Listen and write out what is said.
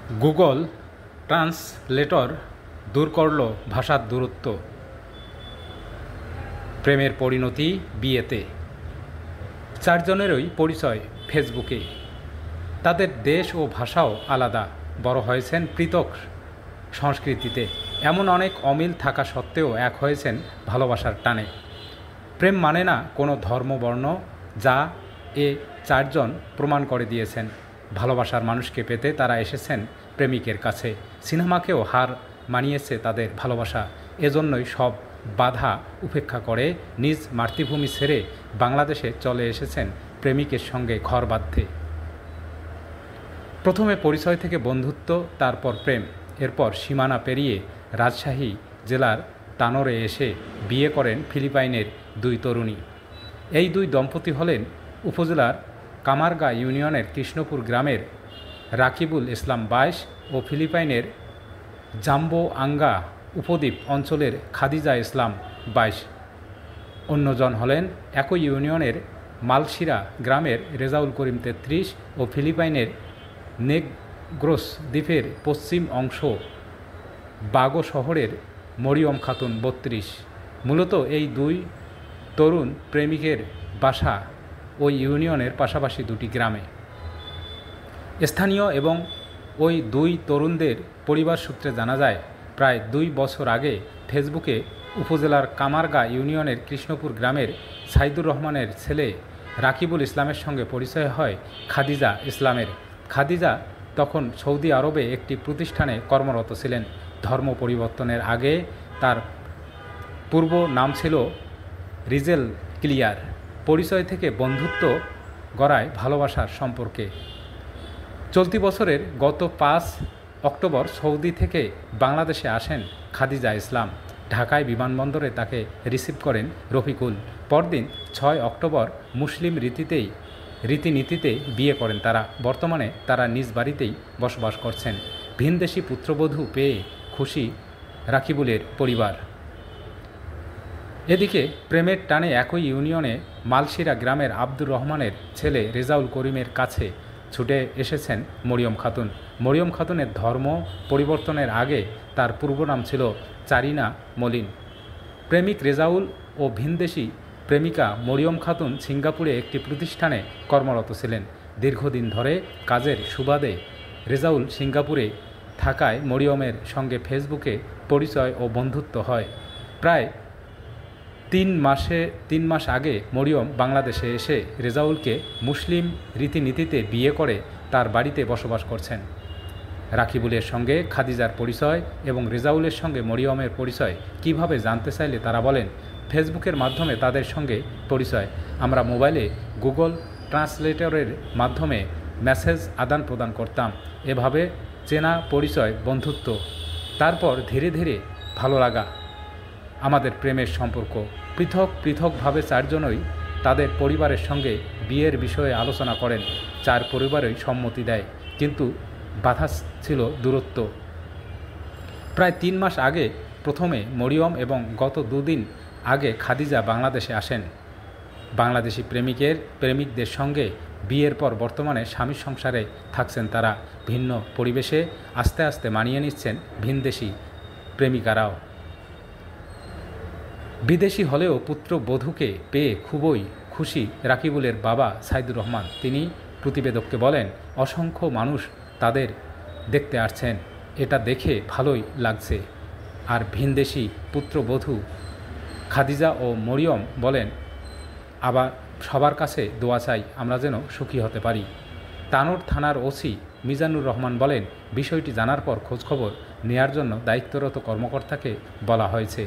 Google translator দূর করল ভাষার দূরত্ব, প্রেমের পরিণতি বিয়েতে। চারজনেরই পরিচয় ফেসবুকে। তাদের দেশ ও ভাষাও আলাদা, বড় হয়েছেন পৃথক সংস্কৃতিতে। এমন অনেক অমিল থাকা সত্ত্বেও এক হয়েছেন ভালোবাসার টানে। প্রেম মানে না কোনো ধর্ম বর্ণ, যা এ চারজন প্রমাণ করে দিয়েছেন। ভালোবাসার মানুষকে পেতে তারা এসেছেন প্রেমিকের কাছে। সিনেমাকেও হার মানিয়েছে তাদের ভালোবাসা। এজন্যই সব বাধা উপেক্ষা করে নিজ মাতৃভূমি ছেড়ে বাংলাদেশে চলে এসেছেন প্রেমিকের সঙ্গে ঘর বাঁধতে। প্রথমে পরিচয় থেকে বন্ধুত্ব, তারপর প্রেম, এরপর সীমানা পেরিয়ে রাজশাহী জেলার তানোরে এসে বিয়ে করেন ফিলিপাইনের দুই তরুণী। এই দুই দম্পতি হলেন উপজেলার কামারগা ইউনিয়নের কৃষ্ণপুর গ্রামের রাকিবুল ইসলাম 22 ও ফিলিপাইনের জাম্বোআঙ্গা উপদ্বীপ অঞ্চলের খাদিজা ইসলাম 22। অন্যজন হলেন একই ইউনিয়নের মালশিরা গ্রামের রেজাউল করিম 33 ও ফিলিপাইনের নেগ্রোস দ্বীপের পশ্চিম অংশ বাগো শহরের মরিয়ম খাতুন 32। মূলত এই দুই তরুণ প্রেমিকের বাসা ওই ইউনিয়নের পাশাপাশি দুটি গ্রামে। স্থানীয় এবং ওই দুই তরুণদের পরিবার সূত্রে জানা যায়, প্রায় 2 বছর আগে ফেসবুকে উপজেলার কামারগা ইউনিয়নের কৃষ্ণপুর গ্রামের সাইদুর রহমানের ছেলে রাকিবুল ইসলামের সঙ্গে পরিচয় হয় খাদিজা ইসলামের। খাদিজা তখন সৌদি আরবে একটি প্রতিষ্ঠানে কর্মরত ছিলেন। ধর্ম পরিবর্তনের আগে তার পূর্ব নাম ছিল রিজেল ক্লিয়ার। পরিচয় থেকে বন্ধুত্ব গড়ায় ভালোবাসার সম্পর্কে। চলতি বছরের গত 5 অক্টোবর সৌদি থেকে বাংলাদেশে আসেন খাদিজা ইসলাম। ঢাকায় বিমানবন্দরে তাকে রিসিভ করেন রফিকুল। পরদিন 6 অক্টোবর মুসলিম রীতিনীতিতে বিয়ে করেন তারা। বর্তমানে তারা নিজ বাড়িতেই বসবাস করছেন। ভিনদেশি পুত্রবধূ পেয়ে খুশি রাকিবুলের পরিবার। এদিকে প্রেমের টানে একই ইউনিয়নে মালশিরা গ্রামের আব্দুর রহমানের ছেলে রেজাউল করিমের কাছে ছুটে এসেছেন মরিয়ম খাতুন। মরিয়ম খাতুনের ধর্ম পরিবর্তনের আগে তার পূর্ব নাম ছিল চারিনা মলিন। প্রেমিক রেজাউল ও ভিনদেশি প্রেমিকা মরিয়ম খাতুন সিঙ্গাপুরে একটি প্রতিষ্ঠানে কর্মরত ছিলেন। দীর্ঘদিন ধরে কাজের সুবাদে রেজাউল সিঙ্গাপুরে থাকায় মরিয়মের সঙ্গে ফেসবুকে পরিচয় ও বন্ধুত্ব হয়। প্রায় 3 মাস আগে মরিয়ম বাংলাদেশে এসে রেজাউলকে মুসলিম রীতিনীতিতে বিয়ে করে তার বাড়িতে বসবাস করছেন। রাকিবুলের সঙ্গে খাদিজার পরিচয় এবং রেজাউলের সঙ্গে মরিয়মের পরিচয় কিভাবে জানতে চাইলে তারা বলেন, ফেসবুকের মাধ্যমে তাদের সঙ্গে পরিচয়। আমরা মোবাইলে গুগল ট্রান্সলেটরের মাধ্যমে মেসেজ আদান প্রদান করতাম। এভাবে চেনা পরিচয়, বন্ধুত্ব, তারপর ধীরে ধীরে ভালো লাগা। আমাদের প্রেমের সম্পর্ক। পৃথকভাবে চারজনই তাদের পরিবারের সঙ্গে বিয়ের বিষয়ে আলোচনা করেন। 4 পরিবারই সম্মতি দেয়, কিন্তু বাধা ছিল দূরত্ব। প্রায় 3 মাস আগে প্রথমে মরিয়ম এবং গত 2 দিন আগে খাদিজা বাংলাদেশে আসেন। বাংলাদেশি প্রেমিকদের সঙ্গে বিয়ের পর বর্তমানে স্বামীর সংসারে থাকছেন তারা। ভিন্ন পরিবেশে আস্তে আস্তে মানিয়ে নিচ্ছেন ভিনদেশি প্রেমিকারাও। বিদেশি হলেও পুত্রবধূকে পেয়ে খুবই খুশি রাকিবুলের বাবা সাইদুর রহমান। তিনি প্রতিবেদককে বলেন, অসংখ্য মানুষ তাদের দেখতে আসছেন, এটা দেখে ভালোই লাগছে। আর ভিনদেশি পুত্রবধূ খাদিজা ও মরিয়ম বলেন, আবার সবার কাছে দোয়া চাই আমরা যেন সুখী হতে পারি। তানোর থানার ওসি মিজানুর রহমান বলেন, বিষয়টি জানার পর খোঁজখবর নেয়ার জন্য দায়িত্বরত কর্মকর্তাকে বলা হয়েছে।